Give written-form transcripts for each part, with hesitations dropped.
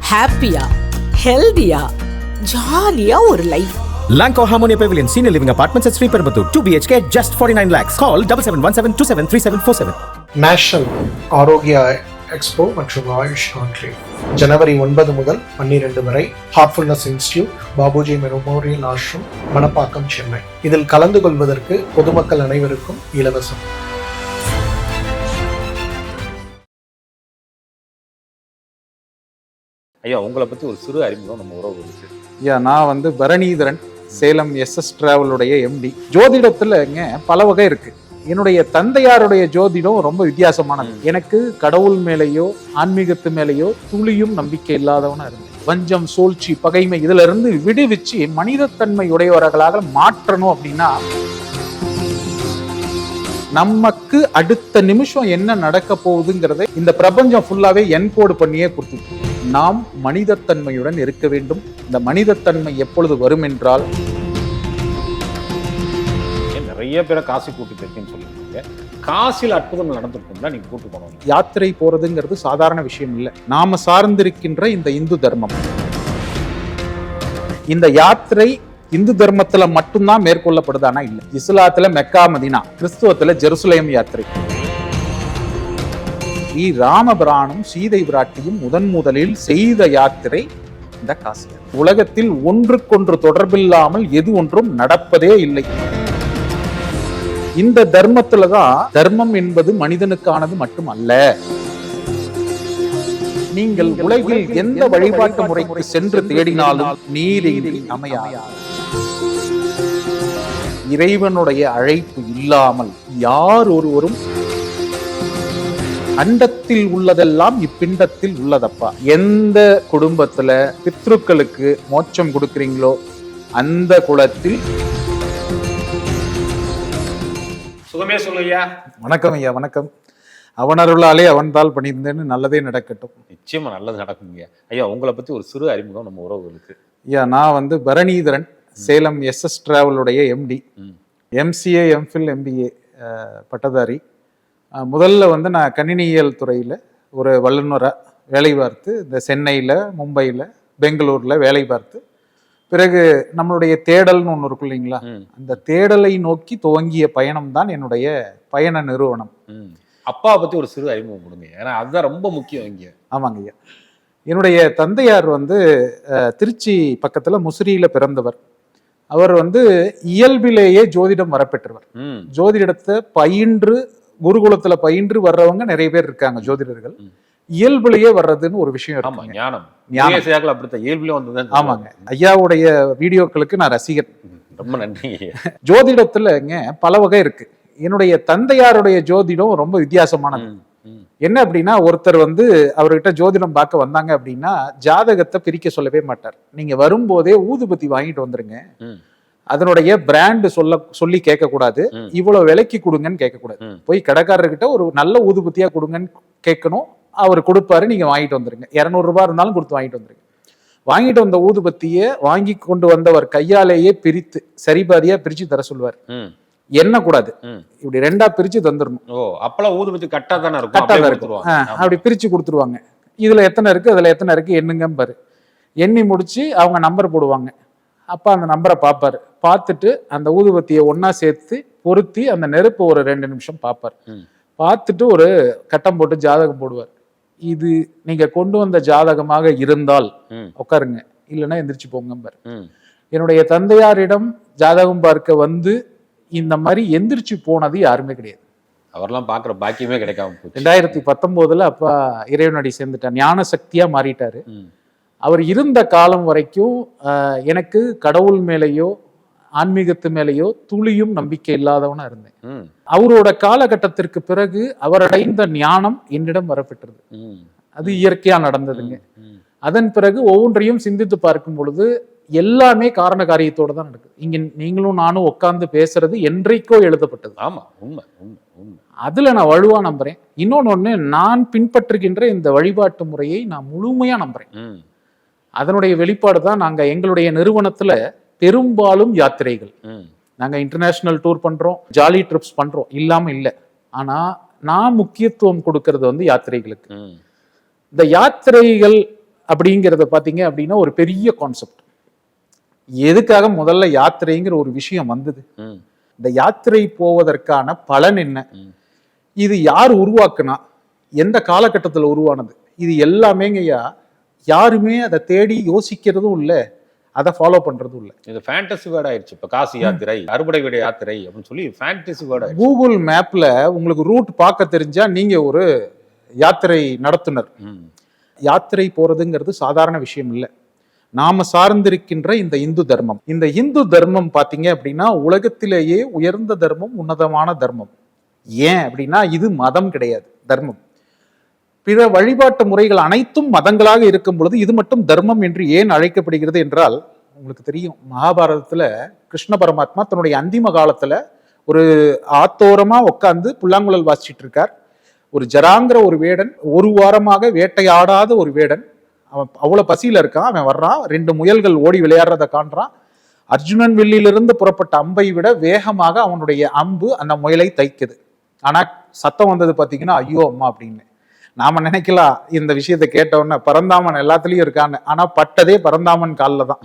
ஹாப்பியா, ஹெல்தியா, ஜாலியா ஒரு life. Lanco Harmonia Pavilion Senior Living Apartments at Sri Perambatoor, 2 BHK, just 49 lakhs. Call 7717273747. National Arogya expo மற்றும் Ayush conclave ஜனவரி 9 முதல் 12 வரை Heartfulness institute, Babuji memorial Ashram, Manapakkam, Chennai. இதில் கலந்து கொள்வதற்கு பொதுமக்கள் அனைவருக்கும் இலவசம். ஐயா, உங்களை பற்றி ஒரு சிறு அறிமுகம் நம்ம உறவு இருக்கு. ஐயா, நான் பரணிதரன், சேலம் SS டிராவலுடைய MD. ஜோதிடத்துலங்க பல வகை இருக்கு. என்னுடைய தந்தையாருடைய ஜோதிடம் ரொம்ப வித்தியாசமானது. எனக்கு கடவுள் மேலேயோ ஆன்மீகத்து மேலேயோ துளியும் நம்பிக்கை இல்லாதவனா இருந்தேன். வஞ்சம், சூழ்ச்சி, பகைமை இதுல இருந்து விடுவிச்சு மனிதத்தன்மை உடையவர்களாக மாற்றணும் அப்படின்னா நமக்கு அடுத்த நிமிஷம் என்ன நடக்க போகுதுங்கிறத இந்த பிரபஞ்சம் ஃபுல்லாவே என்கோடு பண்ணியே கொடுத்துருக்கு. நாம் மனிதத்தன்மையுடன் இருக்க வேண்டும். இந்த மனிதத்தன்மை எப்பொழுது வரும் என்றால், நிறைய பேரை காசி கூட்டு போயிருக்கேன்னு சொல்லியிருக்கீங்க. காசியில் அற்புதம் நடந்திருக்கும்னா நீங்க கூட்டு போனோம். யாத்திரை போறதுங்கிறது சாதாரண விஷயம் இல்லை. நாம சார்ந்திருக்கின்ற இந்த இந்து தர்மம், இந்த யாத்திரை இந்து தர்மத்துல மட்டும்தான் மேற்கொள்ளப்படுதானா இல்ல. இஸ்லாத்துல மெக்கா மதீனா, கிறிஸ்துவத்துல ஜெருசலேம் யாத்திரை. ராமபிரானும் சீதை பிராட்டியும் முதலில் செய்த யாத்திரை இந்த காசி. உலகத்தில் ஒன்றுக்கொன்று தொடர்பில்லாமல் எது ஒன்றும் நடப்பதே இல்லை. இந்த தர்மத்துலதான் தர்மம் என்பது மனிதனுக்கானது மட்டுமல்ல. நீங்கள் உலகில் எந்த வழிபாட்டு முறைக்கு சென்று தேடினாலும் நீரின்றி அமையாது. இறைவனுடைய அழைப்பு இல்லாமல் யார் ஒருவரும் அண்டத்தில் உள்ளதெல்லாம் இப்பிண்டத்தில் உள்ளதப்பா. எந்த குடும்பத்துல பித்ருக்களுக்கு மோட்சம் கொடுக்கிறீங்களோ அந்த குலத்தில். சுகமே சொல்லுயா. வணக்கம் ஐயா, வணக்கம். அவனருளாலே அவன்தால் பணிந்தேன்னு நல்லதே நடக்கட்டும். நிச்சயமா நல்லது நடக்குங்க. ஐயா, உங்களை பத்தி ஒரு சிறு அறிமுகம் நம்ம உறவுகளுக்கு. ஐயா, நான் Bharanidharan, Salem SS டிராவலுடைய MD, MCA, MPhil, MBA பட்டதாரி. முதல்ல நான் கணினியியல் துறையில் ஒரு வல்லுநராக வேலை பார்த்து இந்த சென்னையில், மும்பையில், பெங்களூரில் வேலை பார்த்து, பிறகு நம்மளுடைய தேடல்னு ஒன்று இருக்கும் இல்லைங்களா, அந்த தேடலை நோக்கி துவங்கிய பயணம் தான் என்னுடைய பயண நிறுவனம். அப்பா பற்றி ஒரு சிறு அறிமுகம் கொடுங்க, ஏன்னா அதுதான் ரொம்ப முக்கியம் இங்கே. ஆமாங்க ஐயா, என்னுடைய தந்தையார் திருச்சி பக்கத்தில் முசிறியில் பிறந்தவர். அவர் இயல்பிலேயே ஜோதிடம் வரப்பெற்றவர். ஜோதிடத்தை பயின்று குருகுலத்துல பயின்று வர்றவங்க நிறைய பேர் இருக்காங்க ஜோதிடர்கள். இயல்புலயே வர்றதுன்னு ஒரு விஷயம் இருக்கு. ஆமாங்க, ஐயாவுடைய வீடியோக்களுக்கு நான் ரசிகர். ரொம்ப நன்றி. ஜோதிடத்துலங்க பல வகை இருக்கு. என்னுடைய தந்தையாருடைய ஜோதிடம் ரொம்ப வித்தியாசமானது. என்ன அப்படின்னா, ஒருத்தர் அவர்கிட்ட ஜோதிடம் பார்க்க வந்தாங்க அப்படின்னா ஜாதகத்தை பிரிக்க சொல்லவே மாட்டார். நீங்க வரும்போதே ஊதுபத்தி வாங்கிட்டு வந்துருங்க, அதனுடைய பிராண்ட் சொல்லி கேட்க கூடாது, இவ்வளவு விலைக்கு கொடுங்கன்னு கேட்க கூடாது. போய் கடைக்காரர்கிட்ட ஒரு நல்ல ஊதுபத்தியா கொடுங்கன்னு கேட்கணும். அவர் கொடுப்பாரு, நீங்க வாங்கிட்டு வந்துருங்க. 200 ரூபாய் இருந்தாலும் கொடுத்து வாங்கிட்டு வந்துருங்க. வாங்கிட்டு வந்த ஊதுபத்திய வாங்கி கொண்டு வந்தவர் கையாலேயே பிரித்து சரிபாதியா பிரிச்சு தர சொல்லுவார். என்ன கூடாது, இப்படி 2ஆ பிரிச்சு தந்துடணும். அப்பெல்லாம் ஊதுபத்தி கட்டா தானே இருக்கும். கட்டா தான் இருக்கும். அப்படி பிரிச்சு கொடுத்துருவாங்க. இதுல எத்தனை இருக்கு, அதுல எத்தனை இருக்கு, எண்ணுங்க பாரு. எண்ணி முடிச்சு அவங்க நம்பர் போடுவாங்க. அப்ப அந்த நம்பரை பார்ப்பாரு. பார்த்துட்டு அந்த ஊதுபத்தியை ஒன்னா சேர்த்து பொருத்தி அந்த நெருப்பு ஒரு 2 நிமிஷம் பார்ப்பார். பார்த்துட்டு ஒரு கட்டம் போட்டு ஜாதகம் போடுவார். இது நீங்க கொண்டு வந்த ஜாதகமாக இருந்தால் உட்காருங்க, இல்லைன்னா எந்திரிச்சு போங்க பாரு. என்னுடைய தந்தையாரிடம் ஜாதகம் பார்க்க இந்த மாதிரி எந்திரிச்சு போனது யாருமே கிடையாது. அவரெல்லாம் பாக்குற பாக்கியமே கிடைக்காம 2019 அப்பா இறைவனடி சேர்ந்துட்டார், ஞான சக்தியா மாறிட்டாரு. அவர் இருந்த காலம் வரைக்கும் எனக்கு கடவுள் மேலேயோ ஆன்மீகத்து மேலேயோ துளியும் நம்பிக்கை இல்லாதவனா இருந்தேன். அவரோட காலகட்டத்திற்கு பிறகு அவர் அடைந்த ஞானம் என்னிடம் வரப்பெற்றது. அது இயற்கையா நடந்ததுங்க. அதன் பிறகு ஒவ்வொன்றையும் சிந்தித்து பார்க்கும் பொழுது எல்லாமே காரண காரியத்தோட தான் நடக்குது. இங்க நீங்களும் நானும் உட்கார்ந்து பேசுறது என்றைக்கோ எழுதப்பட்டது. ஆமா, உண்மை உண்மை உண்மை. அதுல நான் வலுவா நம்புறேன். இன்னொன்னு, நான் பின்பற்றுகின்ற இந்த வழிபாட்டு முறையை நான் முழுமையா நம்புறேன். அதனுடைய வெளிப்பாடு தான் நாங்க எங்களுடைய நிறுவனத்துல பெரும்பாலும் யாத்திரைகள். நாங்க இன்டர்நேஷனல் டூர் பண்றோம், ஜாலி ட்ரிப்ஸ் பண்றோம், இல்லாம இல்லை. ஆனா நான் முக்கியத்துவம் கொடுக்கறது யாத்திரைகளுக்கு. இந்த யாத்திரைகள் அப்படிங்கிறத பார்த்தீங்க அப்படின்னா ஒரு பெரிய கான்செப்ட். எதுக்காக முதல்ல யாத்திரைங்கிற ஒரு விஷயம் வந்தது, இந்த யாத்திரை போவதற்கான பலன் என்ன, இது யார் உருவாக்குனா, எந்த காலகட்டத்தில் உருவானது, இது எல்லாமேங்கய்யா யாருமே அதை தேடி யோசிக்கிறதும் இல்லை, அதை ஃபாலோ பண்றதும் இல்லை. இது ஃபேண்டசி வேர்ட் ஆயிடுச்சு. இப்போ காசி யாத்திரை, அறுபடை வீடு யாத்திரை அப்படின்னு சொல்லி ஃபேண்டசி வேர்ட் ஆயிடுச்சு. கூகுள் மேப்ல உங்களுக்கு ரூட் பார்க்க தெரிஞ்சா நீங்க ஒரு யாத்திரை நடத்துனர். யாத்திரை போறதுங்கிறது சாதாரண விஷயம் இல்லை. நாம சார்ந்திருக்கின்ற இந்த இந்து தர்மம், இந்த இந்து தர்மம் பாத்தீங்க அப்படின்னா உலகத்திலேயே உயர்ந்த தர்மம், உன்னதமான தர்மம். ஏன் அப்படின்னா இது மதம் கிடையாது, தர்மம். பிற வழிபாட்டு முறைகள் அனைத்தும் மதங்களாக இருக்கும் பொழுது இது மட்டும் தர்மம் என்று ஏன் அழைக்கப்படுகிறது என்றால், உங்களுக்கு தெரியும் மகாபாரதத்துல கிருஷ்ண பரமாத்மா தன்னுடைய அந்திம காலத்துல ஒரு ஆத்தோரமா உட்கார்ந்து புல்லாங்குழல் வாசிச்சுட்டு இருக்கார். ஒரு ஜராங்கிற ஒரு வேடன், ஒரு வாரமாக வேட்டையாடாத ஒரு வேடன், அவன் அவ்வளவு பசியில இருக்கான். அவன் வர்றான், 2 முயல்கள் ஓடி விளையாடுறத காண்றான். அர்ஜுனன் வில்லிலிருந்து புறப்பட்ட அம்பை விட வேகமாக அவனுடைய அம்பு அந்த முயலை தைக்குது. ஆனா சத்தம் வந்தது பாத்தீங்கன்னா ஐயோ அம்மா அப்படின்னு. நாம நினைக்கலாம் இந்த விஷயத்தை கேட்டவுடனே பரந்தாமன் எல்லாத்துலயும் இருக்கான்னு. ஆனா பட்டதே பரந்தாமன் காலில் தான்.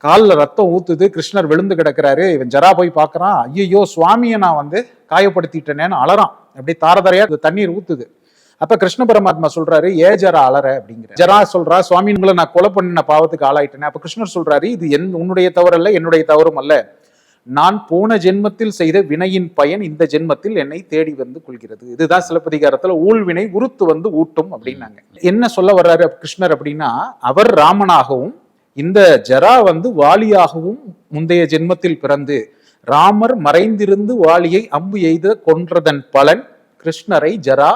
காலில் ரத்தம் ஊத்துது, கிருஷ்ணர் விழுந்து கிடக்கிறாரு. இவன் ஜரா போய் பார்க்கறான், ஐயோ சுவாமியை நான் காயப்படுத்திட்டேனேன்னு அலறான். அப்படியே தாரதாரையா தண்ணீர் ஊத்துது. அப்ப கிருஷ்ண பரமாத்மா சொல்றாரு, ஏ ஜரா அலற அப்படிங்கிற. ஜரா சொல்றா, சுவாமி உங்களை நான் கொலை பண்ணின பாவத்துக்கு ஆளாயிட்டேனே. அப்ப கிருஷ்ணர் சொல்றாரு, இது உன்னுடைய தவறு அல்ல, என்னுடைய தவறும் அல்ல. நான் போன ஜென்மத்தில் செய்த வினையின் பயன் இந்த ஜென்மத்தில் என்னை தேடி வந்து கொள்கிறது. இதுதான் சிலப்பதிகாரத்துல ஊழ்வினை உருத்து வந்து ஊட்டும் அப்படின்னாங்க. என்ன சொல்ல வர்றாரு கிருஷ்ணர் அப்படின்னா, அவர் ராமனாகவும் இந்த ஜரா வாலியாகவும் முந்தைய ஜென்மத்தில் பிறந்து ராமர் மறைந்திருந்து வாலியை அம்பு எய்து கொன்றதன் பலன் கிருஷ்ணரை ஜரா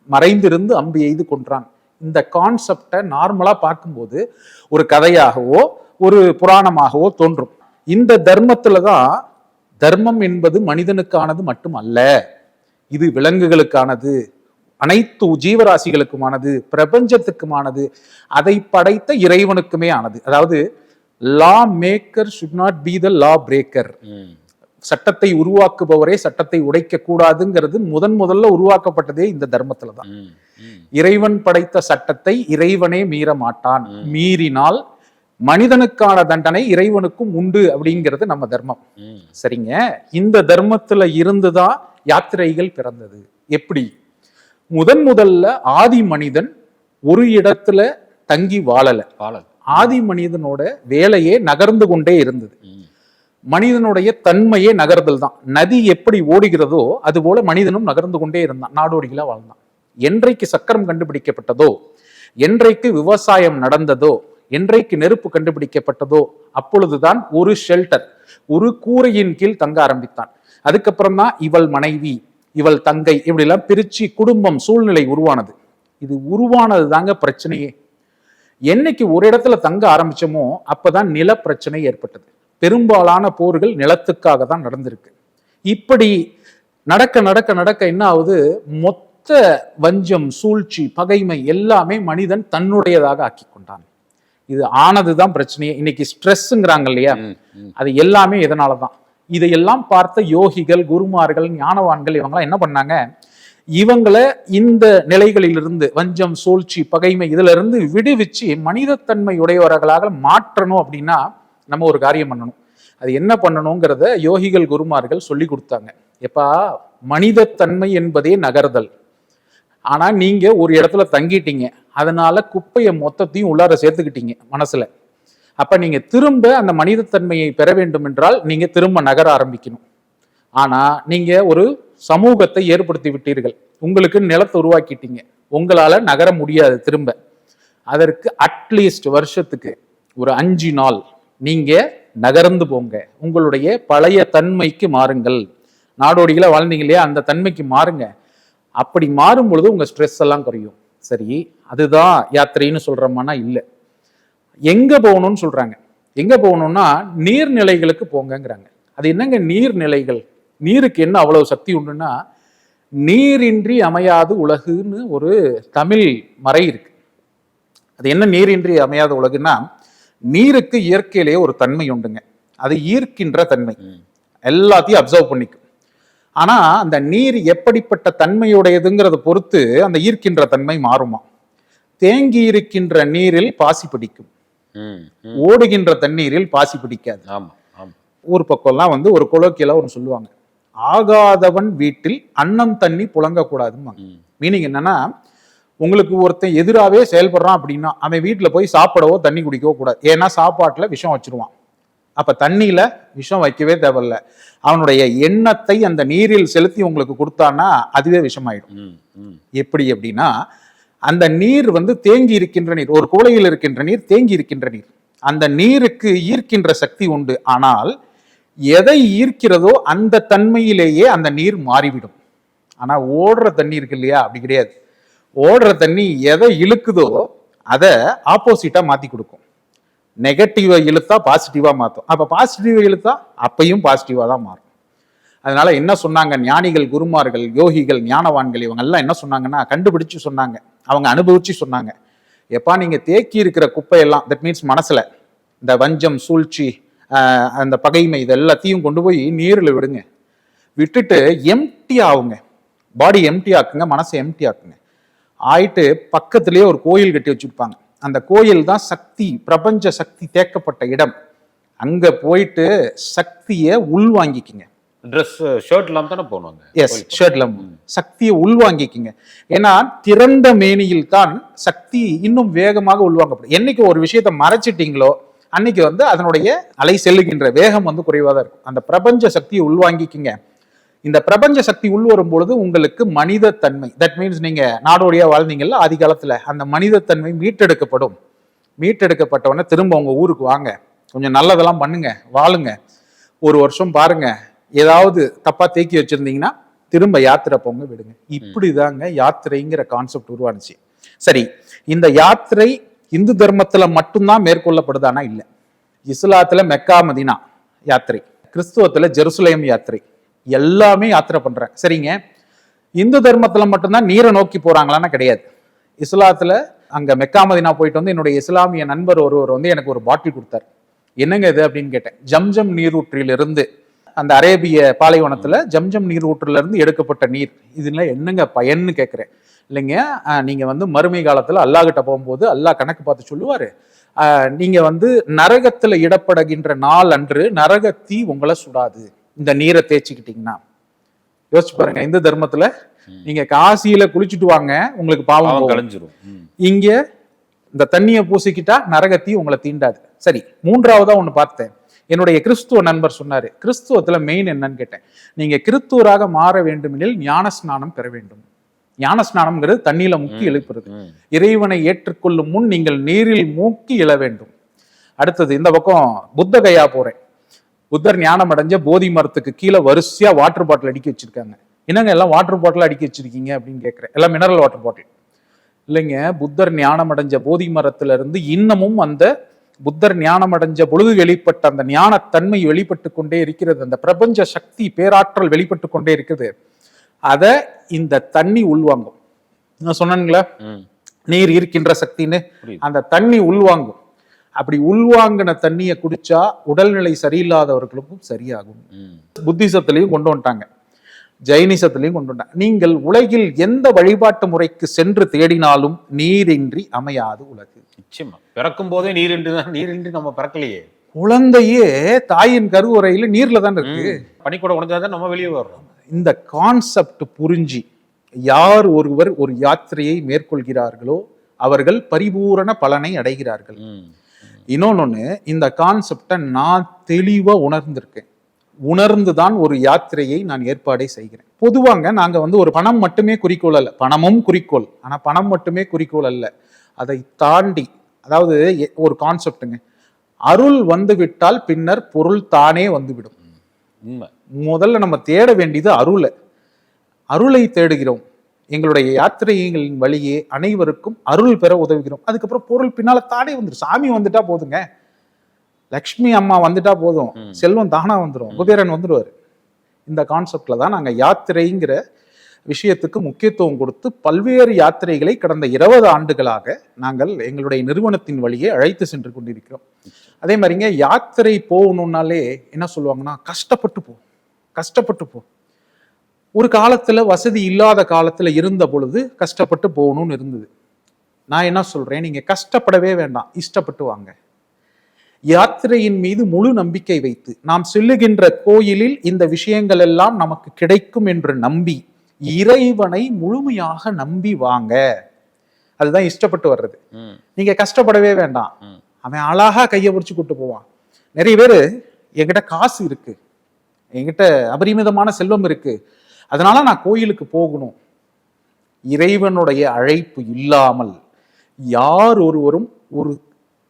மறைந்திருந்து அம்பு எய்து கொன்றான். இந்த கான்செப்டை நார்மலா பார்க்கும்போது ஒரு கதையாகவோ ஒரு புராணமாகவோ தோன்றும். இந்த தர்மத்துலதான் தர்மம் என்பது மனிதனுக்கானது மட்டுமல்ல, இது விலங்குகளுக்கானது, அனைத்து ஜீவராசிகளுக்குமானது, பிரபஞ்சத்துக்குமானது, அதை படைத்த இறைவனுக்குமே ஆனது. அதாவது லா maker should not be the law breaker. சட்டத்தை உருவாக்குபவரே சட்டத்தை உடைக்க கூடாதுங்கிறது முதல்ல உருவாக்கப்பட்டதே இந்த தர்மத்துலதான். இறைவன் படைத்த சட்டத்தை இறைவனே மீற மாட்டான், மீறினால் மனிதனுக்கான தண்டனை இறைவனுக்கும் உண்டு அப்படிங்கிறது நம்ம தர்மம். சரிங்க, இந்த தர்மத்துல இருந்துதான் யாத்திரைகள் பிறந்தது. எப்படி? முதல்ல ஆதி மனிதன் ஒரு இடத்துல தங்கி வாழல. ஆதி மனிதனோட வேலையே நகர்ந்து கொண்டே இருந்தது. மனிதனுடைய தன்மையே நகர்தல் தான். நதி எப்படி ஓடுகிறதோ அது போல மனிதனும் நகர்ந்து கொண்டே இருந்தான், நாடோடிகளா வாழ்ந்தான். என்றைக்கு சக்கரம் கண்டுபிடிக்கப்பட்டதோ, என்றைக்கு விவசாயம் நடந்ததோ, என்றைக்கு நெருப்பு கண்டுபிடிக்கப்பட்டதோ அப்பொழுதுதான் ஒரு ஷெல்டர், ஒரு கூரையின் கீழ் தங்க ஆரம்பித்தான். அதுக்கப்புறம் தான் இவள் மனைவி, இவள் தங்கை, இப்படி எல்லாம் பிரிச்சு குடும்பம் சூழ்நிலை உருவானது. இது உருவானது தாங்க பிரச்சனையே. என்னைக்கு ஒரு இடத்துல தங்க ஆரம்பிச்சோமோ அப்பதான் நில பிரச்சனை ஏற்பட்டது. பெரும்பாலான போர்கள் நிலத்துக்காக தான் நடந்திருக்கு. இப்படி நடக்க நடக்க நடக்க என்ன ஆகுது, மொத்த வஞ்சம், சூழ்ச்சி, பகைமை எல்லாமே மனிதன் தன்னுடையதாக ஆக்கி கொண்டான். இது ஆனதுதான் பிரச்சனையே. இன்னைக்கு ஸ்ட்ரெஸ்ங்கிறாங்க இல்லையா, அது எல்லாமே இதனாலதான். இதையெல்லாம் பார்த்த யோகிகள், குருமார்கள், ஞானவான்கள் இவங்கெல்லாம் என்ன பண்ணாங்க, இவங்களை இந்த நிலைகளிலிருந்து, வஞ்சம், சூழ்ச்சி, பகைமை இதுல இருந்து விடுவிச்சு மனிதத்தன்மை உடையவர்களாக மாற்றணும் அப்படின்னா நம்ம ஒரு காரியம் பண்ணணும். அது என்ன பண்ணணுங்கிறத யோகிகள், குருமார்கள் சொல்லி கொடுத்தாங்க. எப்பா, மனிதத்தன்மை என்பதே நகர்தல். ஆனா நீங்க ஒரு இடத்துல தங்கிட்டீங்க, அதனால குப்பையை மொத்தத்தையும் உள்ளார சேர்த்துக்கிட்டீங்க மனசுல. அப்ப நீங்க திரும்ப அந்த மனிதத்தன்மையை பெற வேண்டும் என்றால் நீங்க திரும்ப நகர ஆரம்பிக்கணும். ஆனா நீங்க ஒரு சமூகத்தை ஏற்படுத்தி விட்டீர்கள், உங்களுக்கு நிலத்தை உருவாக்கிட்டீங்க, உங்களால நகர முடியாது திரும்ப. அதற்கு அட்லீஸ்ட் வருஷத்துக்கு ஒரு 5 நாள் நீங்க நகர்ந்து போங்க, உங்களுடைய பழைய தன்மைக்கு மாறுங்கள். நாடோடிகளை வாழ்ந்தீங்க இல்லையா, அந்த தன்மைக்கு மாறுங்க. அப்படி மாறும் பொழுது உங்க ஸ்ட்ரெஸ் எல்லாம் குறையும். சரி, அதுதான் யாத்திரைன்னு சொல்றோம்னா இல்லை. எங்க போகணும்னு சொல்றாங்க. எங்க போகணும்னா நீர்நிலைகளுக்கு போங்கிறாங்க. அது என்னங்க நீர்நிலைகள்? நீருக்கு என்ன அவ்வளவு சக்தி உண்டுன்னா, நீரின்றி அமையாது உலகுன்னு ஒரு தமிழ் மறை இருக்கு. அது என்ன நீரின்றி அமையாத உலகுன்னா, நீருக்கு இயற்கையிலேயே ஒரு தன்மை உண்டுங்க, அது ஈர்க்கின்ற தன்மை, எல்லாத்தையும் அப்சர்வ் பண்ணிக்கும். ஆனா அந்த நீர் எப்படிப்பட்ட தன்மையுடையதுங்கிறத பொறுத்து அந்த ஈர்க்கின்ற தன்மை மாறுமா. தேங்கி இருக்கின்ற நீரில் பாசி பிடிக்கும், ஓடுகின்ற தண்ணீரில் பாசி பிடிக்காது. ஆமா ஆமா. ஊர் பக்கம்லாம் வந்து ஒரு கொலோக்கியலா ஒன்று சொல்லுவாங்க, ஆகாதவன் வீட்டில் அன்னம் தண்ணி புழங்கக்கூடாதுன்னு. மீனிங் என்னன்னா, உங்களுக்கு ஒருத்தன் எதிராகவே செயல்படுறான் அப்படின்னா அவன் வீட்டில் போய் சாப்பிடவோ தண்ணி குடிக்கவோ கூடாது. ஏன்னா சாப்பாட்டுல விஷம் வச்சிருவான். அப்ப தண்ணியில விஷம் வைக்கவே தேவையில்ல. அவனுடைய எண்ணத்தை அந்த நீரில் செலுத்தி உங்களுக்கு கொடுத்தான்னா அதுவே விஷமாயிடும். எப்படி அப்படின்னா, அந்த நீர் வந்து தேங்கி இருக்கின்ற நீர், ஒரு குவளையில் இருக்கின்ற நீர் தேங்கி இருக்கின்ற நீர், அந்த நீருக்கு ஈர்க்கின்ற சக்தி உண்டு. ஆனால் எதை ஈர்க்கிறதோ அந்த தன்மையிலேயே அந்த நீர் மாறிவிடும். ஆனா ஓடுற தண்ணி இருக்கு இல்லையா, அப்படி கிடையாது. ஓடுற தண்ணி எதை இழுக்குதோ அதை ஆப்போசிட்டா மாத்தி கொடுக்கும். நெகட்டிவா இழுத்தா பாசிட்டிவா மாற்றும். அப்ப பாசிட்டிவா இழுத்தா அப்பையும் பாசிட்டிவா தான் மாறும். அதனால என்ன சொன்னாங்க ஞானிகள், குருமார்கள், யோகிகள், ஞானவான்கள் இவங்க எல்லாம் என்ன சொன்னாங்கன்னா, கண்டுபிடிச்சு சொன்னாங்க, அவங்க அனுபவிச்சு சொன்னாங்க. எப்பா நீங்க தேக்கி இருக்கிற குப்பையெல்லாம், தட் மீன்ஸ் மனசுல இந்த வஞ்சம், சூழ்ச்சி, அந்த பகைமை, இது எல்லாத்தையும் கொண்டு போய் நீரில் விடுங்க. விட்டுட்டு எம்டி ஆகுங்க, பாடி எம்டி ஆக்குங்க, மனசை எம்டி ஆக்குங்க. ஆயிட்டு பக்கத்திலேயே ஒரு கோயில் கட்டி வச்சிருப்பாங்க. அந்த கோயில் தான் சக்தி, பிரபஞ்ச சக்தி தேக்கப்பட்ட இடம். அங்க போயிட்டு சக்தியை உள்வாங்கிக்கிங்க. ட்ரெஸ் ஷர்ட் இல்லாம தானே போனாங்க. எஸ், ஷர்ட் இல்லாம சக்தியை உள்வாங்கிக்கிங்க. ஏன்னா திறந்த மேனியில் தான் சக்தி இன்னும் வேகமாக உள்வாங்கப்படும். என்னைக்கு ஒரு விஷயத்தை மறைச்சிட்டீங்களோ அன்னைக்கு வந்து அதனுடைய அலை செல்லுகின்ற வேகம் வந்து குறைவாக தான் இருக்கும். அந்த பிரபஞ்ச சக்தியை உள்வாங்கிக்கிங்க. இந்த பிரபஞ்ச சக்தி உள் வரும் பொழுது உங்களுக்கு மனித தன்மை, தட் மீன்ஸ் நீங்க நாடோடியா வாழ்ந்தீங்கல்ல ஆதி காலத்துல, அந்த மனித தன்மை மீட்டெடுக்கப்படும். மீட்டெடுக்கப்பட்டவொடனே திரும்ப உங்க ஊருக்கு வாங்க, கொஞ்சம் நல்லதெல்லாம் பண்ணுங்க, வாழுங்க, ஒரு வருஷம் பாருங்க, ஏதாவது தப்பா தேக்கி வச்சிருந்தீங்கன்னா திரும்ப யாத்திரை போங்க, விடுங்க. இப்படிதாங்க யாத்திரைங்கிற கான்செப்ட் உருவானுச்சு. சரி, இந்த யாத்திரை இந்து தர்மத்துல மட்டும்தான் மேற்கொள்ளப்படுதானா? இல்ல. இஸ்லாத்துல மெக்கா மதீனா யாத்திரை, கிறிஸ்துவத்துல ஜெருசலேம் யாத்திரை, எல்லாமே யாத்திரை பண்றேன். சரிங்க, இந்து தர்மத்துல மட்டும்தான் நீரை நோக்கி போறாங்களான்னா கிடையாது. இஸ்லாத்துல அங்க மெக்கா மதீனா போயிட்டு வந்து என்னுடைய இஸ்லாமிய நண்பர் ஒருவர் வந்து எனக்கு ஒரு பாட்டில் கொடுத்தார். என்னங்க இது அப்படின்னு கேட்டேன். ஜம்ஜம் நீரூற்றிலிருந்து, அந்த அரேபிய பாலைவனத்துல ஜம்ஜம் நீரூற்றில இருந்து எடுக்கப்பட்ட நீர். இதுல என்னங்க பயன்னு கேட்கிறேன். இல்லைங்க, நீங்க வந்து மறுமை காலத்துல அல்லாஹ் கிட்ட போகும்போது அல்லாஹ் கணக்கு பார்த்து சொல்லுவாரு, நீங்க வந்து நரகத்துல இடப்படுகின்ற நாள் அன்று நரக தீ உங்களை சுடாது இந்த நீரை தேய்ச்சிக்கிட்டீங்கன்னா. யோசிச்சு பாருங்க, இந்து தர்மத்துல நீங்க காசியில குளிச்சுட்டு வாங்க, உங்களுக்கு பாவம் கழிஞ்சிரும். இங்க இந்த தண்ணியை பூசிக்கிட்டா நரகத்தி உங்களை தீண்டாது. சரி, மூன்றாவதா ஒண்ணு பார்த்தேன். என்னுடைய கிறிஸ்துவ நண்பர் சொன்னாரு, கிறிஸ்துவத்துல மெயின் என்னன்னு கேட்டேன். நீங்க கிறிஸ்துவராக மாற வேண்டுமெனில் ஞான ஸ்நானம் பெற வேண்டும். ஞான ஸ்நானம்ங்கிறது தண்ணியில முக்கி எழுப்புறது. இறைவனை ஏற்றுக்கொள்ளும் முன் நீங்கள் நீரில் மூக்கி எழ வேண்டும். அடுத்தது இந்த பக்கம் புத்த கயா போறேன். புத்தர் ஞானம் அடைஞ்ச போதி மரத்துக்கு கீழே வரிசையா வாட்டர் பாட்டில் அடுக்கி வச்சிருக்காங்க. என்னங்க எல்லாம் வாட்டர் பாட்டில் அடுக்கி வச்சிருக்கீங்க அப்படின்னு கேட்கிறேன். எல்லாம் மினரல் வாட்டர் பாட்டில் இல்லைங்க. புத்தர் ஞானம் அடைஞ்ச போதி மரத்துல இருந்து இன்னமும் அந்த புத்தர் ஞானம் அடைஞ்ச பொழுது வெளிப்பட்ட அந்த ஞானத்தன்மை வெளிப்பட்டு கொண்டே இருக்கிறது. அந்த பிரபஞ்ச சக்தி, பேராற்றல் வெளிப்பட்டு கொண்டே இருக்குது. அத இந்த தண்ணி உள்வாங்கும். நான் சொன்னேங்களா, நீர் இருக்கின்ற சக்தின்னு, அந்த தண்ணி உள்வாங்கும். அப்படி உள்வாங்கின தண்ணியை குடிச்சா உடல்நிலை சரியில்லாதவர்களுக்கும் சரியாகும். புத்திசத்திலையும் கொண்டு வந்துட்டாங்க, ஜைனிசத்திலையும் கொண்டு வந்துட்டாங்க. நீங்கள் உலகில் எந்த வழிபாட்டு முறைக்கு சென்று தேடினாலும் நீரின்றி அமையாது உலகு. நிச்சயமா பிறக்கும் போதே நீரின்றி நம்ம பிறக்கலையே. குழந்தையே தாயின் கருவுறையில நீர்ல தான் இருக்கு. பனிக்கூட உடைஞ்சாதான் நம்ம வெளியே வர்றோம். இந்த கான்செப்ட் புரிஞ்சு யார் ஒருவர் ஒரு யாத்திரையை மேற்கொள்கிறார்களோ அவர்கள் பரிபூரண பலனை அடைகிறார்கள். இன்னொன்னு, இந்த கான்செப்டை நான் தெளிவா உணர்ந்திருக்கேன். உணர்ந்துதான் ஒரு யாத்திரையை நான் ஏற்பாடே செய்கிறேன். பொதுவாங்க நாங்க வந்து ஒரு பணம் மட்டுமே குறிக்கோள் அல்ல, பணமும் குறிக்கோள், ஆனா பணம் மட்டுமே குறிக்கோள் அல்ல. அதை தாண்டி, அதாவது ஒரு கான்செப்டுங்க, அருள் வந்து விட்டால் பின்னர் பொருள் தானே வந்துவிடும். முதல்ல நம்ம தேட வேண்டியது அருளை. அருளை தேடுகிறோம். எங்களுடைய யாத்திரைகளின் வழியே அனைவருக்கும் அருள் பெற உதவுகிறோம். அதுக்கப்புறம் பொருள் பின்னால தானே வந்துடும். சாமி வந்துட்டா போதுங்க, லக்ஷ்மி அம்மா வந்துட்டா போதும், செல்வம் தானா வந்துடும், குபேரன் வந்துடுவாரு. இந்த கான்செப்ட்ல தான் நாங்க யாத்திரைங்கிற விஷயத்துக்கு முக்கியத்துவம் கொடுத்து பல்வேறு யாத்திரைகளை கடந்த 20 ஆண்டுகளாக நாங்கள் எங்களுடைய நிறுவனத்தின் வழியே அழைத்து சென்று கொண்டிருக்கிறோம். அதே மாதிரிங்க, யாத்திரை போகணும்னாலே என்ன சொல்லுவாங்கன்னா, கஷ்டப்பட்டு போ, கஷ்டப்பட்டு போ. ஒரு காலத்துல வசதி இல்லாத காலத்துல இருந்த பொழுது கஷ்டப்பட்டு போகணும்னு இருந்தது. நான் என்ன சொல்றேன், நீங்க கஷ்டப்படவே வேண்டாம், இஷ்டப்பட்டு வாங்க. யாத்திரையின் மீது முழு நம்பிக்கை வைத்து நாம் செல்லுகின்ற கோயிலில் இந்த விஷயங்கள் எல்லாம் நமக்கு கிடைக்கும் என்று நம்பி இறைவனை முழுமையாக நம்பி வாங்க. அதுதான் இஷ்டப்பட்டு வர்றது. நீங்க கஷ்டப்படவே வேண்டாம். அவன் அழகா கையை பிடிச்சு கூட்டு போவான். நிறைய பேரு என்கிட்ட காசு இருக்கு, என்கிட்ட அபரிமிதமான செல்வம் இருக்கு, அதனால நான் கோயிலுக்கு போகணும். இறைவனுடைய அழைப்பு இல்லாமல் யார் ஒருவரும் ஒரு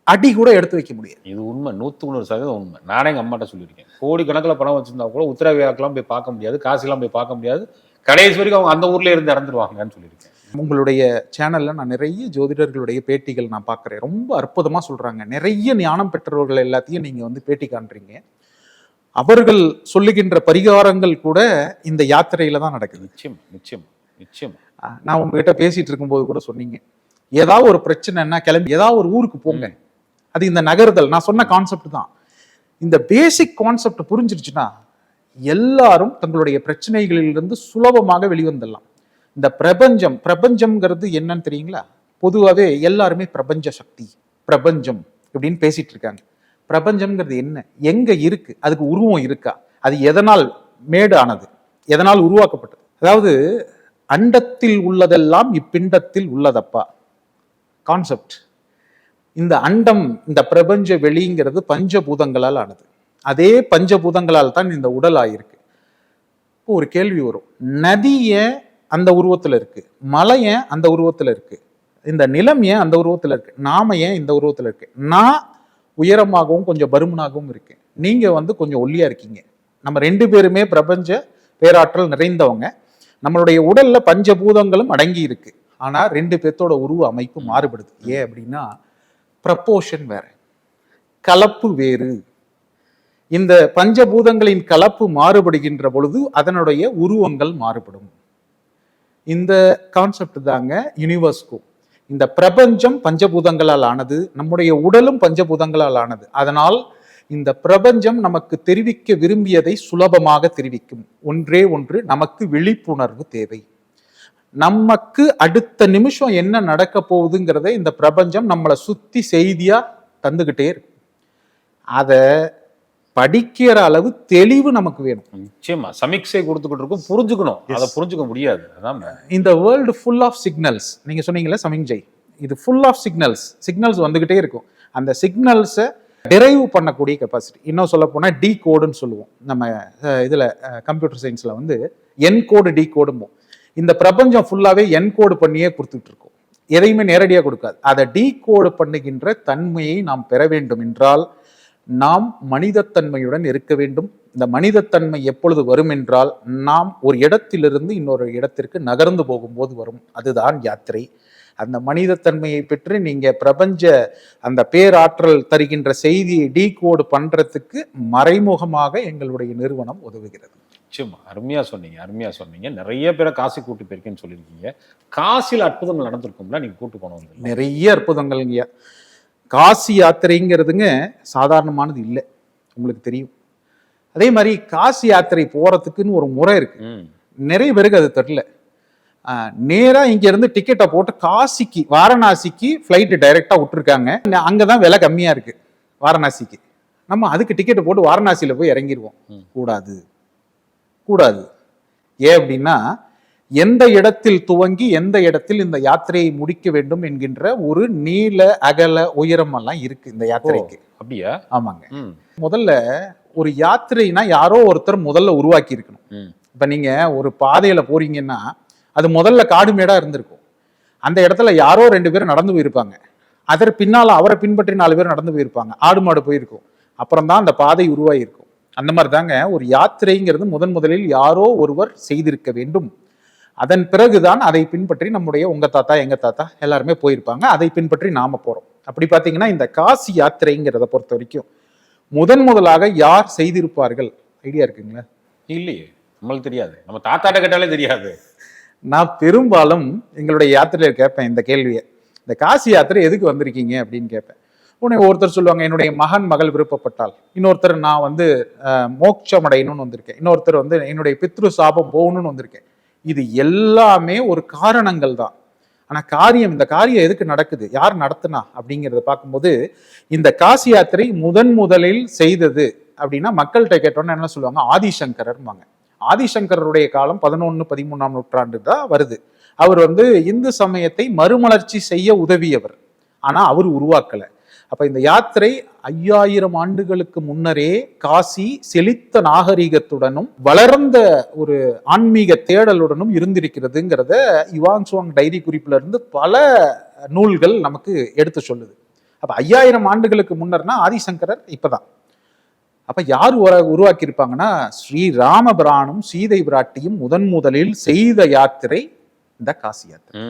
அடி கூட எடுத்து வைக்க முடியாது. இது உண்மை, 100% உண்மை. நானே எங்க அம்மாட்ட சொல்லியிருக்கேன். கோடிக்கணக்கில் பணம் வச்சிருந்தா கூட உத்தரவியாக்கெல்லாம் போய் பார்க்க முடியாது, காசுலாம் போய் பார்க்க முடியாது, கடைசி வரைக்கும் அவங்க அந்த ஊர்ல இருந்து இறந்துருவாங்கன்னு சொல்லியிருக்கேன். உங்களுடைய சேனல்ல நான் நிறைய ஜோதிடர்களுடைய பேட்டிகள் நான் பார்க்குறேன். ரொம்ப அற்புதமா சொல்றாங்க. நிறைய ஞானம் பெற்றவர்கள் எல்லாத்தையும் நீங்க வந்து பேட்டி காண்றீங்க. அவர்கள் சொல்லுகின்ற பரிகாரங்கள் கூட இந்த யாத்திரையில தான் நடக்குது. நிச்சயம் நிச்சயம் நிச்சயம். நான் உங்ககிட்ட பேசிட்டு இருக்கும்போது கூட சொன்னீங்க, ஏதாவது ஒரு பிரச்சனைன்னா கிளம்பி ஏதாவது ஒரு ஊருக்கு போங்க. அது இந்த நகர்தல் நான் சொன்ன கான்செப்ட் தான். இந்த பேசிக் கான்செப்ட் புரிஞ்சிருச்சுன்னா எல்லாரும் தங்களுடைய பிரச்சனைகளிலிருந்து சுலபமாக வெளிவந்துடலாம். இந்த பிரபஞ்சம்ங்கிறது என்னன்னு தெரியுங்களா? பொதுவாகவே எல்லாருமே பிரபஞ்ச சக்தி, பிரபஞ்சம் அப்படின்னு பேசிட்டு இருக்காங்க. பிரபஞ்சம்ங்கிறது என்ன, எங்க இருக்கு, அதுக்கு உருவம் இருக்கா, அது எதனால் மேடு ஆனது, எதனால் உருவாக்கப்பட்டது? அதாவது அண்டத்தில் உள்ளதெல்லாம் இப்பிண்டத்தில் உள்ளதப்பா கான்செப்ட். இந்த அண்டம், இந்த பிரபஞ்ச வெளிங்கிறது பஞ்சபூதங்களால் ஆனது. அதே பஞ்சபூதங்களால் தான் இந்த உடல் ஆயிருக்கு. இப்போ ஒரு கேள்வி வரும், நதி ஏன் அந்த உருவத்துல இருக்கு, மலை ஏன் அந்த உருவத்துல இருக்கு, இந்த நிலம் ஏன் அந்த உருவத்துல இருக்கு, நாம ஏன் இந்த உருவத்துல இருக்கு? நான் உயரமாகவும் கொஞ்சம் பருமனாகவும் இருக்கேன், நீங்க வந்து கொஞ்சம் ஒல்லியா இருக்கீங்க. நம்ம 2 பேருமே பிரபஞ்ச பேராற்றல் நிறைந்தவங்க. நம்மளுடைய உடல்ல பஞ்சபூதங்களும் அடங்கி இருக்கு. ஆனா 2 பேர்த்தோட உருவ அமைப்பு மாறுபடுது. ஏன் அப்படின்னா ப்ரப்போர்ஷன் வேற, கலப்பு வேறு. இந்த பஞ்சபூதங்களின் கலப்பு மாறுபடுகின்ற பொழுது அதனுடைய உருவங்கள் மாறுபடும். இந்த கான்செப்ட் தாங்க யூனிவர்ஸ்க்கும். இந்த பிரபஞ்சம் பஞ்சபூதங்களால் ஆனது, நம்முடைய உடலும் பஞ்சபூதங்களால் ஆனது. அதனால் இந்த பிரபஞ்சம் நமக்கு தெரிவிக்க விரும்பியதை சுலபமாக தெரிவிக்கும். ஒன்றே ஒன்று, நமக்கு விழிப்புணர்வு தேவை. நமக்கு அடுத்த நிமிஷம் என்ன நடக்க போகுதுங்கிறத இந்த பிரபஞ்சம் நம்மளை சுத்தி செய்தியா தந்துகிட்டே இருக்கு. அத படிக்கிற அளவு தெளிவு நமக்கு வேணும். நிச்சயமா சமிக்ஸை கொடுத்துக்கிட்டு இருக்கும், புரிஞ்சுக்கணும். அதை புரிஞ்சுக்க முடியாது. அதான் இந்த வேர்ல்டு ஃபுல் ஆஃப் சிக்னல்ஸ். நீங்க சொன்னீங்களே சமிஞ்சை, இது ஃபுல் ஆஃப் சிக்னல்ஸ் வந்துகிட்டே இருக்கும். அந்த சிக்னல்ஸை டிரைவ் பண்ணக்கூடிய கெப்பாசிட்டி. இன்னும் சொல்ல போனா டி கோடுன்னு சொல்லுவோம். நம்ம இதுல கம்ப்யூட்டர் சயின்ஸ்ல வந்து என் கோடு டி கோடும்போம். இந்த பிரபஞ்சம் ஃபுல்லாவே என் கோடு பண்ணியே கொடுத்துட்டு இருக்கோம். எதையுமே நேரடியாக கொடுக்காது. அதை டி கோடு பண்ணுகின்ற தன்மையை நாம் பெற வேண்டும் என்றால் நாம் மனிதத்தன்மையுடன் இருக்க வேண்டும். இந்த மனிதத்தன்மை எப்பொழுது வரும் என்றால் நாம் ஒரு இடத்திலிருந்து இன்னொரு இடத்திற்கு நகர்ந்து போகும்போது வரும். அதுதான் யாத்திரை. அந்த மனிதத்தன்மையை பெற்று நீங்க பிரபஞ்ச அந்த பேராற்றல் தருகின்ற செய்தியை டீ கோடு பண்றதுக்கு மறைமுகமாக எங்களுடைய நிறுவனம் உதவுகிறது. நிச்சயமா அருமையா சொன்னீங்க. நிறைய பேரை காசி கூட்டு போயிருக்கேன்னு சொல்லியிருக்கீங்க. காசியில் அற்புதங்கள் நடந்திருக்கும்ல, நீங்க கூட்டு போனோம். நிறைய அற்புதங்கள்ங்க. காசி யாத்திரைங்கிறதுங்க சாதாரணமானது இல்லை, உங்களுக்கு தெரியும். அதே மாதிரி காசி யாத்திரை போறதுக்குன்னு ஒரு முறை இருக்கு. நிறைய பேருக்கு அது தெரியல. நேரா இங்க இருந்து டிக்கெட்டை போட்டு காசிக்கு, வாரணாசிக்கு ஃபிளைட் டைரக்டா விட்டுருக்காங்க. அங்கதான் விலை கம்மியா இருக்கு வாரணாசிக்கு. நம்ம அதுக்கு டிக்கெட்டை போட்டு வாரணாசியில போய் இறங்கிடுவோம். கூடாது. ஏன் அப்படின்னா எந்த இடத்தில் துவங்கி எந்த இடத்தில் இந்த யாத்திரையை முடிக்க வேண்டும் என்கின்ற ஒரு நீள அகல உயரம் எல்லாம் இருக்கு இந்த யாத்திரைக்கு. அப்படியா? ஆமாங்க. முதல்ல ஒரு யாத்திரைனா யாரோ ஒருத்தர் முதல்ல உருவாக்கி இருக்கணும். இப்ப நீங்க ஒரு பாதையில போறீங்கன்னா அது முதல்ல காடு மேடா இருந்திருக்கும். அந்த இடத்துல யாரோ 2 பேர் நடந்து போயிருப்பாங்க. அதற்கு பின்னால அவரை பின்பற்றி 4 பேர் நடந்து போயிருப்பாங்க. ஆடு மாடு போயிருக்கும். அப்புறம் தான் அந்த பாதை உருவாகி இருக்கும். அந்த மாதிரி தாங்க ஒரு யாத்திரைங்கிறது முதலில் யாரோ ஒருவர் செய்திருக்க வேண்டும். அதன் பிறகுதான் அதை பின்பற்றி நம்முடைய உங்க தாத்தா எங்க தாத்தா எல்லாருமே போயிருப்பாங்க. அதை பின்பற்றி நாம போறோம். அப்படி பாத்தீங்கன்னா இந்த காசி யாத்திரைங்கிறத பொறுத்த வரைக்கும் முதலாக யார் செய்திருப்பார்கள் ஐடியா இருக்குங்களா? இல்லையே, நம்மளுக்கு தெரியாது. நம்ம தாத்தாட்ட கேட்டாலே தெரியாது. நான் பெரும்பாலும் எங்களுடைய யாத்திரையில கேட்பேன் இந்த கேள்வியை, இந்த காசி யாத்திரை எதுக்கு வந்திருக்கீங்க அப்படின்னு கேட்பேன். உடனே ஒருத்தர் சொல்லுவாங்க என்னுடைய மகள் விருப்பப்பட்டால், இன்னொருத்தர் நான் வந்து மோட்சம் அடையணும்னு வந்திருக்கேன், இன்னொருத்தர் வந்து என்னுடைய பித்ரு சாபம் போகணும்னு வந்திருக்கேன். இது எல்லாமே ஒரு காரணங்கள் தான். ஆனா இந்த காரியம் எதுக்கு நடக்குது, யார் நடத்துனா அப்படிங்கிறத பார்க்கும்போது இந்த காசி யாத்திரை முதலில் செய்தது அப்படின்னா மக்கள்கிட்ட கேட்டோன்னு என்ன சொல்லுவாங்க, ஆதிசங்கரர்வாங்க. ஆதிசங்கரருடைய காலம் 11, 13ஆம் நூற்றாண்டு தான் வருது. அவர் வந்து இந்து சமயத்தை மறுமலர்ச்சி செய்ய உதவியவர், ஆனா அவர் உருவாக்கல. அப்ப இந்த யாத்திரை 5000 ஆண்டுகளுக்கு முன்னரே காசி செழித்த நாகரிகத்துடனும் வளர்ந்த ஒரு ஆன்மீக தேடலுடனும் இருந்திருக்கிறதுங்கிறத யுவான்சுவாங் டைரி குறிப்புல இருந்து பல நூல்கள் நமக்கு எடுத்து சொல்லுது. அப்ப 5000 ஆண்டுகளுக்கு முன்னர்னா ஆதிசங்கரர் இப்பதான். அப்ப யார் உருவாக்கி இருப்பாங்கன்னா, ஸ்ரீ ராமபிரானும் சீதை பிராட்டியும் முதலில் செய்த யாத்திரை இந்த காசி யாத்திரை.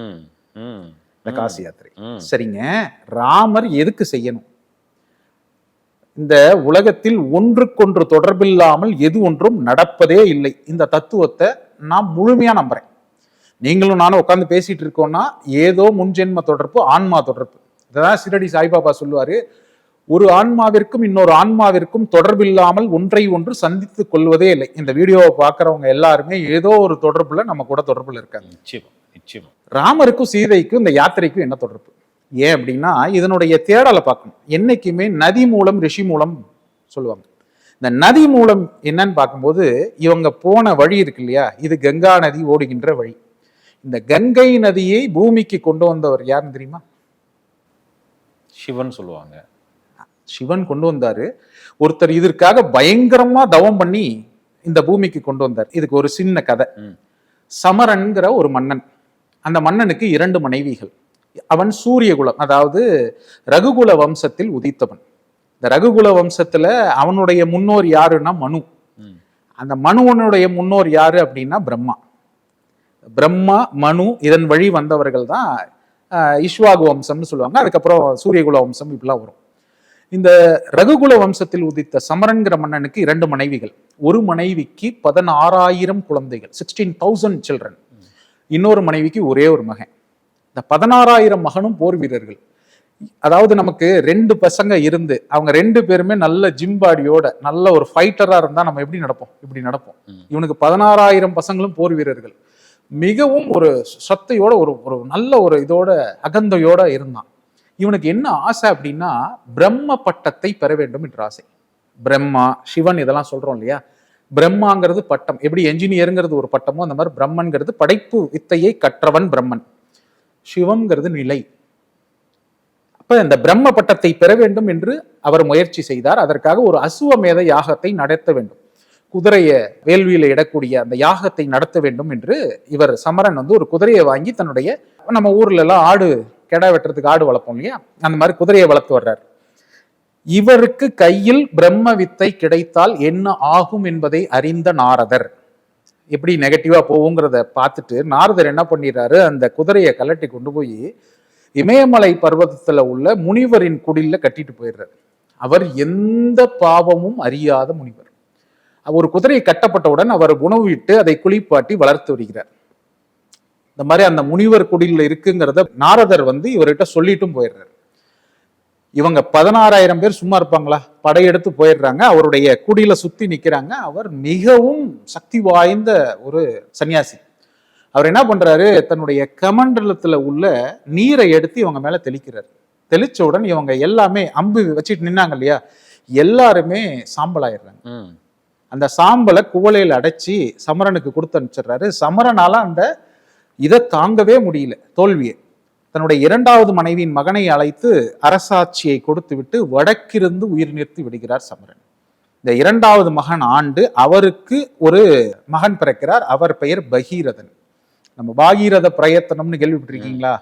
இந்த காசி யாத்திரை. சரிங்க, ராமர் எதுக்கு செய்யணும்? இந்த உலகத்தில் ஒன்றுக்கொன்று தொடர்பில்லாமல் எது ஒன்றும் நடப்பதே இல்லை. இந்த தத்துவத்தை நான் முழுமையா நம்புறேன். நீங்களும் நானும் உட்காந்து பேசிட்டு இருக்கோம்னா ஏதோ முன்ஜென்ம தொடர்பு, ஆன்மா தொடர்பு. இதான் சிரடி சாய்பாபா சொல்லுவாரு, ஒரு ஆன்மாவிற்கும் இன்னொரு ஆன்மாவிற்கும் தொடர்பில்லாமல் ஒன்றை ஒன்று சந்தித்துக் கொள்வதே இல்லை. இந்த வீடியோவை பார்க்கறவங்க எல்லாருமே ஏதோ ஒரு தொடர்புல நம்ம கூட தொடர்புல இருக்காங்க. நிச்சயமா. ராமருக்கும் சீதைக்கும் இந்த யாத்திரைக்கும் என்ன தொடர்பு? ஏன் அப்படின்னா இதனுடைய தேடலை பார்க்கணும். என்னைக்குமே நதி மூலம் ரிஷி மூலம் சொல்லுவாங்க. இந்த நதி மூலம் என்னன்னு பார்க்கும்போது இவங்க போன வழி இருக்கு இல்லையா, இது கங்கா நதி ஓடுகின்ற வழி. இந்த கங்கை நதியை பூமிக்கு கொண்டு வந்தவர் யாருன்னு தெரியுமா? சிவன் சொல்லுவாங்க. சிவன் கொண்டு வந்தாரு. ஒருத்தர் இதற்காக பயங்கரமா தவம் பண்ணி இந்த பூமிக்கு கொண்டு வந்தார். இதுக்கு ஒரு சின்ன கதை. சமரன்கிற ஒரு மன்னன், அந்த மன்னனுக்கு 2 மனைவிகள். அவன் சூரியகுலம், அதாவது ரகுகுல வம்சத்தில் உதித்தவன். இந்த ரகுகுல வம்சத்துல அவனுடைய முன்னோர் யாருன்னா மனு. அந்த மனுவனுடைய முன்னோர் யாரு அப்படின்னா பிரம்மா மனு. இதன் வழி வந்தவர்கள் தான் இஷ்வாகு வம்சம்னு சொல்லுவாங்க. அதுக்கப்புறம் சூரியகுல வம்சம் இப்படிலாம் வரும். இந்த ரகுகுல வம்சத்தில் உதித்த சமரன்கிற மன்னனுக்கு 2 மனைவிகள். ஒரு மனைவிக்கு 16,000 குழந்தைகள், 16,000 சில்ட்ரன். இன்னொரு மனைவிக்கு ஒரே ஒரு மகன். இந்த 16,000 மகனும் போர் வீரர்கள். அதாவது நமக்கு 2 பசங்க இருந்து அவங்க 2 பேருமே நல்ல ஜிம்பாடியோட நல்ல ஒரு ஃபைட்டரா இருந்தா நம்ம எப்படி நடப்போம்? இப்படி நடப்போம். இவனுக்கு 16,000 பசங்களும் போர் வீரர்கள். மிகவும் ஒரு சத்தையோட ஒரு நல்ல ஒரு இதோட அகந்தையோட இருந்தான். இவனுக்கு என்ன ஆசை அப்படின்னா பிரம்ம பட்டத்தை பெற வேண்டும் என்ற ஆசை. பிரம்மா, சிவன் இதெல்லாம் சொல்றோம் இல்லையா, பிரம்மாங்கிறது பட்டம். எப்படி என்ஜினியருங்கிறது ஒரு பட்டமோ அந்த மாதிரி பிரம்மன்கிறது படைப்பு வித்தையை கற்றவன் பிரம்மன். சிவம்ங்கிறது நிலை. அப்ப இந்த பிரம்ம பட்டத்தை பெற வேண்டும் என்று அவர் முயற்சி செய்தார். அதற்காக ஒரு அசுவமேத யாகத்தை நடத்த வேண்டும், குதிரையை வேள்வியில இடக்கூடிய அந்த யாகத்தை நடத்த வேண்டும் என்று இவர் சமரன் ஒரு குதிரையை வாங்கி தன்னுடைய, நம்ம ஊர்ல எல்லாம் ஆடு கெடா வெட்டுறதுக்கு ஆடு வளர்ப்போம் இல்லையா, அந்த மாதிரி குதிரையை வளர்த்து வர்றார். இவருக்கு கையில் பிரம்ம வித்தை கிடைத்தால் என்ன ஆகும் என்பதை அறிந்த நாரதர், எப்படி நெகட்டிவா போகுங்கிறத பார்த்துட்டு நாரதர் என்ன பண்ணிடுறாரு, அந்த குதிரையை கலட்டி கொண்டு போய் இமயமலை பர்வதத்துல உள்ள முனிவரின் குடில கட்டிட்டு போயிடுறாரு. அவர் எந்த பாவமும் அறியாத முனிவர். ஒரு குதிரையை கட்டப்பட்டவுடன் அவர் உணவு விட்டு அதை குளிப்பாட்டி வளர்த்து வருகிறார். இந்த மாதிரி அந்த முனிவர் குடியில் இருக்குங்கிறத நாரதர் இவர்கிட்ட சொல்லிட்டும் போயிடுறாரு. இவங்க 16,000 பேர் சும்மா இருப்பாங்களா? படையெடுத்து போயிடுறாங்க, அவருடைய குடியில சுத்தி நிக்கிறாங்க. அவர் மிகவும் சக்தி வாய்ந்த ஒரு சன்னியாசி. அவர் என்ன பண்றாரு, தன்னுடைய கமண்டலத்துல உள்ள நீரை எடுத்து இவங்க மேல தெளிக்கிறார். தெளிச்சவுடன் இவங்க எல்லாமே அம்பு வச்சுட்டு நின்னாங்க இல்லையா, எல்லாருமே சாம்பல் ஆயிடுறாங்க. அந்த சாம்பலை குவளையில அடைச்சி சமரனுக்கு கொடுத்து அனுப்பிச்சிடுறாரு. சமரனால அந்த இதை தாங்கவே முடியல, தோல்வியை. தன்னுடைய 2வது மனைவியின் மகனை அழைத்து அரசாட்சியை கொடுத்து விட்டு வடக்கிருந்து உயிர் நிறுத்தி விடுகிறார் சமரன். இந்த 2வது மகன் ஆண்டு அவருக்கு ஒரு மகன் பிறக்கிறார். அவர் பெயர் பகீரதன். நம்ம பாகீரத பிரயத்தனம்னு கேள்விப்பட்டிருக்கீங்களா?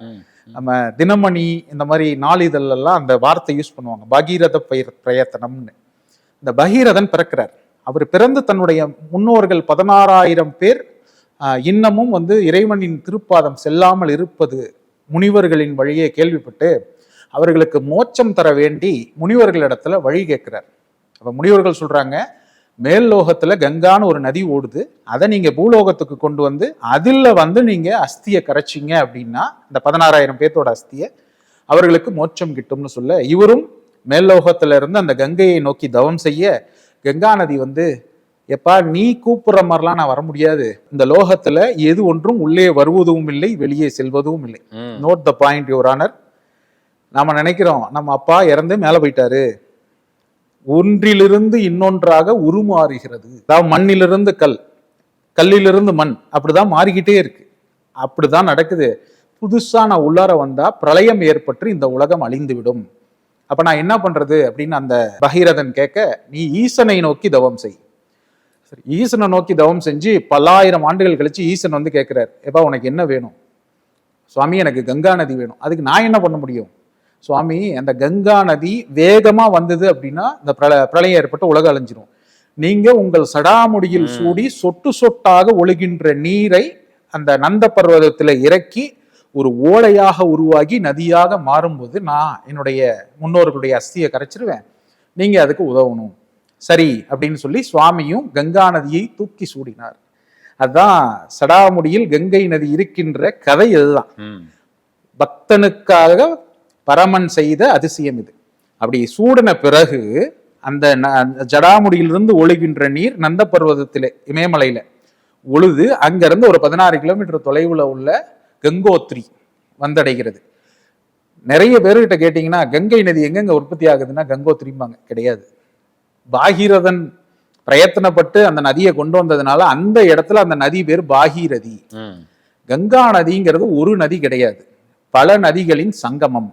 நம்ம தினமணி இந்த மாதிரி நாளிதழ் எல்லாம் அந்த வார்த்தை யூஸ் பண்ணுவாங்க, பகீரத பிரயத்தனம்னு. இந்த பகீரதன் பிறக்கிறார். அவர் பிறந்து தன்னுடைய முன்னோர்கள் 16,000 பேர் இன்னமும் இறைவனின் திருப்பாதம் செல்லாமல் இருப்பது முனிவர்களின் வழியே கேள்விப்பட்டு அவர்களுக்கு மோட்சம் தர வேண்டி முனிவர்களிடத்துல வழி கேட்கிறார். அப்ப முனிவர்கள் சொல்றாங்க, மேல் லோகத்துல கங்கான்னு ஒரு நதி ஓடுது, அதை நீங்க பூலோகத்துக்கு கொண்டு அதுல நீங்க அஸ்தியை கரைச்சிங்க அப்படின்னா இந்த 16,000 பேர்த்தோட அஸ்தியை அவர்களுக்கு மோட்சம் கிட்டும்னு சொல்ல, இவரும் மேல் லோகத்துல இருந்து அந்த கங்கையை நோக்கி தவம் செய்ய கங்கா நதி எப்பா நீ கூப்பிடுற மாதிரிலாம் நான் வர முடியாது, இந்த லோகத்துல எது ஒன்றும் உள்ளே வருவதும் இல்லை வெளியே செல்வதும் இல்லை. Note the point your honour. நாம நினைக்கிறோம் நம்ம அப்பா இறந்து மேல போயிட்டாரு, ஒன்றிலிருந்து இன்னொன்றாக உருமாறுகிறது. அதாவது மண்ணிலிருந்து கல், கல்லிலிருந்து மண், அப்படிதான் மாறிக்கிட்டே இருக்கு. அப்படிதான் நடக்குது. புதுசா நான் உள்ளார வந்தா பிரளயம் ஏற்பட்டு இந்த உலகம் அழிந்து விடும். அப்ப நான் என்ன பண்றது அப்படின்னு அந்த பகீரதன் கேட்க, நீ ஈசனை நோக்கி தவம் செய். சரி, ஈசனை நோக்கி தவம் செஞ்சு பல்லாயிரம் ஆண்டுகள் கழிச்சு ஈசன் வந்து கேட்கிறார், எப்பா உனக்கு என்ன வேணும்? சுவாமி எனக்கு கங்கா நதி வேணும். அதுக்கு நான் என்ன பண்ண முடியும்? சுவாமி அந்த கங்கா நதி வேகமா வந்தது அப்படின்னா இந்த பிரளயம் ஏற்பட்டு உலகம் அழிஞ்சிரும். நீங்க உங்கள் சடாமுடியில் சூடி சொட்டு சொட்டாக ஒழுகின்ற நீரை அந்த நந்த பர்வதத்துல இறக்கி ஒரு ஓடையாக உருவாகி நதியாக மாறும்போது நான் என்னுடைய முன்னோர்களுடைய அஸ்தியை கரைச்சிருவேன், நீங்க அதுக்கு உதவணும். சரி அப்படின்னு சொல்லி சுவாமியும் கங்கா நதியை தூக்கி சூடினார். அதுதான் சடாமுடியில் கங்கை நதி இருக்கின்ற கதை. இதுதான் பக்தனுக்காக பரமன் செய்த அதிசயம் இது. அப்படி சூடின பிறகு அந்த ஜடாமுடியிலிருந்து ஒழுகின்ற நீர் நந்த பர்வதத்திலே இமயமலையில ஒழுது அங்கிருந்து ஒரு 16 கிலோமீட்டர் தொலைவுல உள்ள கங்கோத்ரி வந்தடைகிறது. நிறைய பேர்கிட்ட கேட்டீங்கன்னா கங்கை நதி எங்கெங்க உற்பத்தி ஆகுதுன்னா கங்கோத்ரிம்பாங்க. கிடையாது. பாகீரதன் பிரயத்தனப்பட்டு அந்த நதியை கொண்டு வந்ததுனால அந்த இடத்துல அந்த நதி பேர் பாகீரதி. கங்கா நதிங்கிறது ஒரு நதி கிடையாது, பல நதிகளின் சங்கமம்.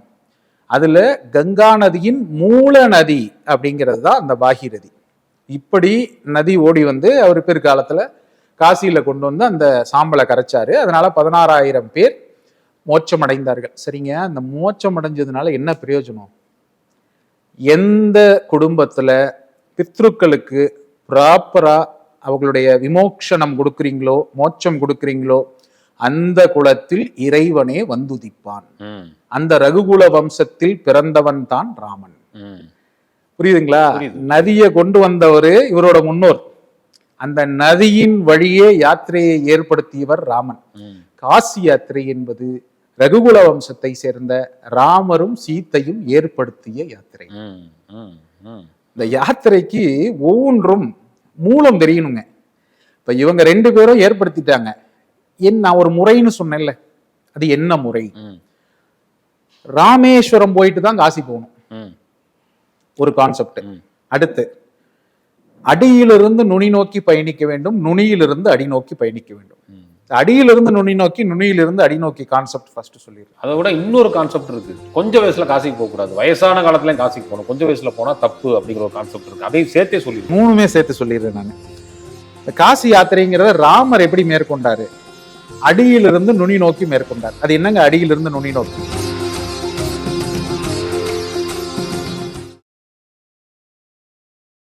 அதுல கங்கா நதியின் மூல நதி அப்படிங்கிறது தான் அந்த பாகீரதி. இப்படி நதி ஓடி வந்து அவர் பிற்காலத்துல காசியில கொண்டு வந்து அந்த சாம்பலை கரைச்சாரு. அதனால 16,000 பேர் மோட்சம் அடைந்தார்கள். சரிங்க, அந்த மோட்சம் அடைஞ்சதுனால என்ன பிரயோஜனம்? எந்த குடும்பத்துல பித்ருக்களுக்கு ப்ராப்பரா அவங்களுடைய விமோக்ஷனம் கொடுக்குறீங்களோ, மோட்சம் கொடுக்குறீங்களோ, அந்த குலத்தில் இறைவனே வந்துதிப்பான். அந்த ரகுகுல வம்சத்தில் பிறந்தவன் தான் ராமன். புரியுதுங்களா? நதியை கொண்டு வந்தவரு இவரோட முன்னோர். அந்த நதியின் வழியே யாத்திரையை ஏற்படுத்தியவர் ராமன். காசி யாத்திரை என்பது ரகுகுல வம்சத்தை சேர்ந்த ராமரும் சீத்தையும் ஏற்படுத்திய யாத்திரை. இந்த யாத்திரைக்கு ஒவ்வொன்றும் மூலம் தெரியணுங்க. இப்ப இவங்க 2 பேரும் ஏற்படுத்திட்டாங்க. நான் ஒரு முறைன்னு சொன்னேன்ல, அது என்ன முறை? ராமேஸ்வரம் போயிட்டு தான் காசி போகணும், ஒரு கான்செப்ட். அடுத்து அடியிலிருந்து நுனி நோக்கி பயணிக்க வேண்டும், நுனியிலிருந்து அடி நோக்கி பயணிக்க வேண்டும். அடியிலிருந்து நுனி நோக்கி, நுனியிலிருந்து அடி நோக்கி கான்செப்ட் ஃபர்ஸ்ட் சொல்லிடுறேன். அதை விட இன்னொரு கான்செப்ட் இருக்கு. கொஞ்சம் வயசுல காசிக்கு போக கூடாது, வயசான காலத்துலயும் காசிக்கு போகணும். கொஞ்சம் வயசுல போனா தப்பு அப்படிங்கிற ஒரு கான்செப்ட் இருக்கு. அதையும் சேர்த்தே சொல்லிடுறேன். 3மே சேர்த்து சொல்லிடுறேன் நான். காசி யாத்திரைங்கிறத ராமர் எப்படி மேற்கொண்டாரு? அடியிலிருந்து நுனி நோக்கி மேற்கொண்டார். அது என்னங்க அடியிலிருந்து நுனி நோக்கி?